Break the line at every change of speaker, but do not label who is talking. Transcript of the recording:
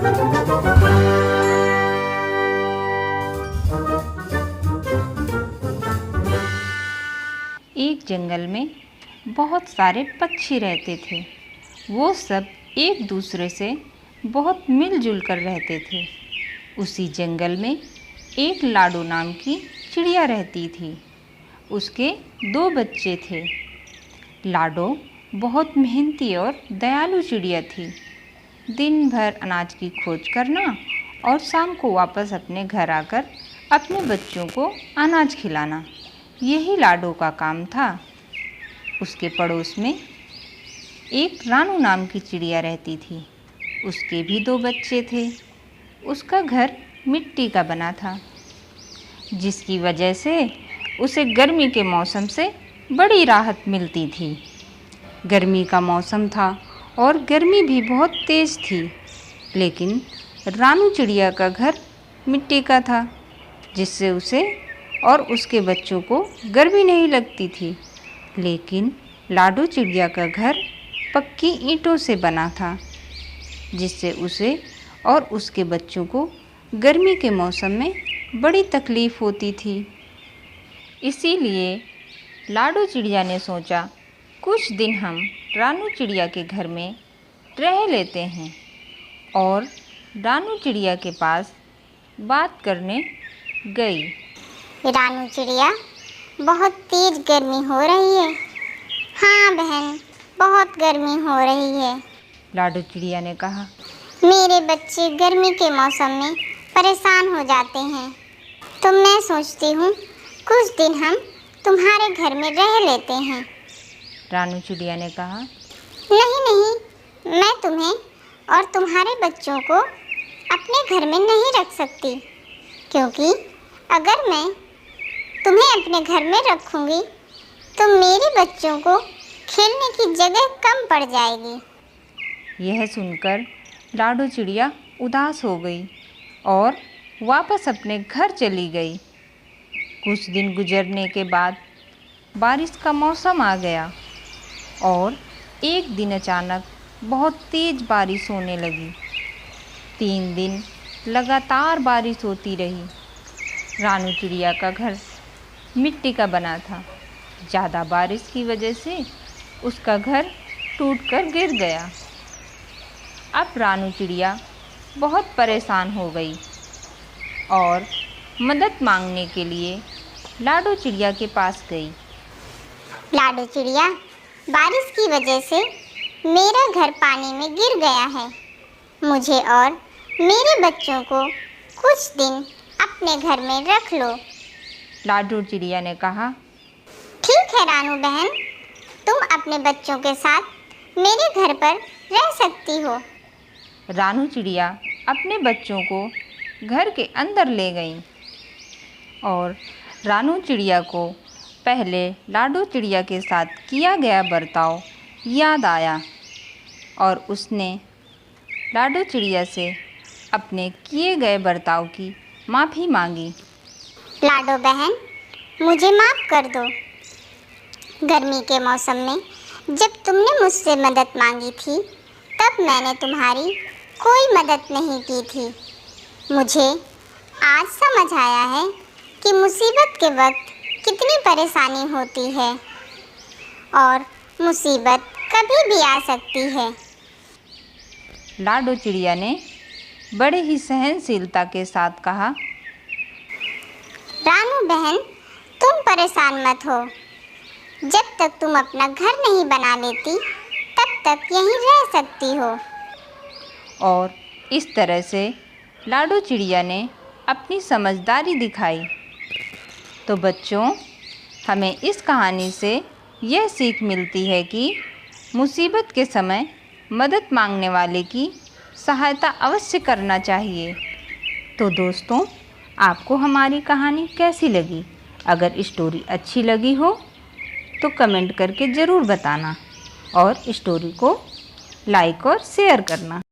एक जंगल में बहुत सारे पक्षी रहते थे। वो सब एक दूसरे से बहुत मिलजुल कर रहते थे। उसी जंगल में एक लाडो नाम की चिड़िया रहती थी। उसके 2 बच्चे थे। लाडो बहुत मेहनती और दयालु चिड़िया थी। दिन भर अनाज की खोज करना और शाम को वापस अपने घर आकर अपने बच्चों को अनाज खिलाना, यही लाडो का काम था। उसके पड़ोस में एक रानू नाम की चिड़िया रहती थी। उसके भी 2 बच्चे थे। उसका घर मिट्टी का बना था, जिसकी वजह से उसे गर्मी के मौसम से बड़ी राहत मिलती थी। गर्मी का मौसम था और गर्मी भी बहुत तेज़ थी, लेकिन रानू चिड़िया का घर मिट्टी का था, जिससे उसे और उसके बच्चों को गर्मी नहीं लगती थी। लेकिन लाडो चिड़िया का घर पक्की ईंटों से बना था, जिससे उसे और उसके बच्चों को गर्मी के मौसम में बड़ी तकलीफ़ होती थी। इसीलिए लाडो चिड़िया ने सोचा, कुछ दिन हम रानू चिड़िया के घर में रह लेते हैं, और रानू चिड़िया के पास बात करने गई।
रानू चिड़िया, बहुत तेज गर्मी हो रही है। हाँ बहन, बहुत गर्मी हो रही है।
लाडो चिड़िया ने कहा।
मेरे बच्चे गर्मी के मौसम में परेशान हो जाते हैं, तो मैं सोचती हूँ कुछ दिन हम तुम्हारे घर में रह लेते हैं।
रानू चिड़िया ने कहा।
नहीं नहीं, मैं तुम्हें और तुम्हारे बच्चों को अपने घर में नहीं रख सकती, क्योंकि अगर मैं तुम्हें अपने घर में रखूँगी तो मेरे बच्चों को खेलने की जगह कम पड़ जाएगी।
यह सुनकर लाडो चिड़िया उदास हो गई और वापस अपने घर चली गई। कुछ दिन गुजरने के बाद बारिश का मौसम आ गया और एक दिन अचानक बहुत तेज़ बारिश होने लगी। 3 दिन लगातार बारिश होती रही। रानू चिड़िया का घर मिट्टी का बना था। ज़्यादा बारिश की वजह से उसका घर टूटकर गिर गया। अब रानू चिड़िया बहुत परेशान हो गई और मदद मांगने के लिए लाडो चिड़िया के पास गई।
लाडो चिड़िया, बारिश की वजह से मेरा घर पानी में गिर गया है। मुझे और मेरे बच्चों को कुछ दिन अपने घर में रख लो।
लाडो चिड़िया ने कहा।
ठीक है रानू बहन, तुम अपने बच्चों के साथ मेरे घर पर रह सकती हो।
रानू चिड़िया अपने बच्चों को घर के अंदर ले गई और रानू चिड़िया को पहले लाडो चिड़िया के साथ किया गया बर्ताव याद आया और उसने लाडो चिड़िया से अपने किए गए बर्ताव की माफ़ी मांगी।
लाडो बहन, मुझे माफ़ कर दो। गर्मी के मौसम में जब तुमने मुझसे मदद मांगी थी, तब मैंने तुम्हारी कोई मदद नहीं की थी। मुझे आज समझ आया है कि मुसीबत के वक्त कितनी परेशानी होती है और मुसीबत कभी भी आ सकती है।
लाडो चिड़िया ने बड़े ही सहनशीलता के साथ कहा।
रानू बहन, तुम परेशान मत हो। जब तक तुम अपना घर नहीं बना लेती, तब तक यहीं रह सकती हो।
और इस तरह से लाडो चिड़िया ने अपनी समझदारी दिखाई। तो बच्चों, हमें इस कहानी से यह सीख मिलती है कि मुसीबत के समय मदद मांगने वाले की सहायता अवश्य करना चाहिए। तो दोस्तों, आपको हमारी कहानी कैसी लगी? अगर स्टोरी अच्छी लगी हो तो कमेंट करके ज़रूर बताना और स्टोरी को लाइक और शेयर करना।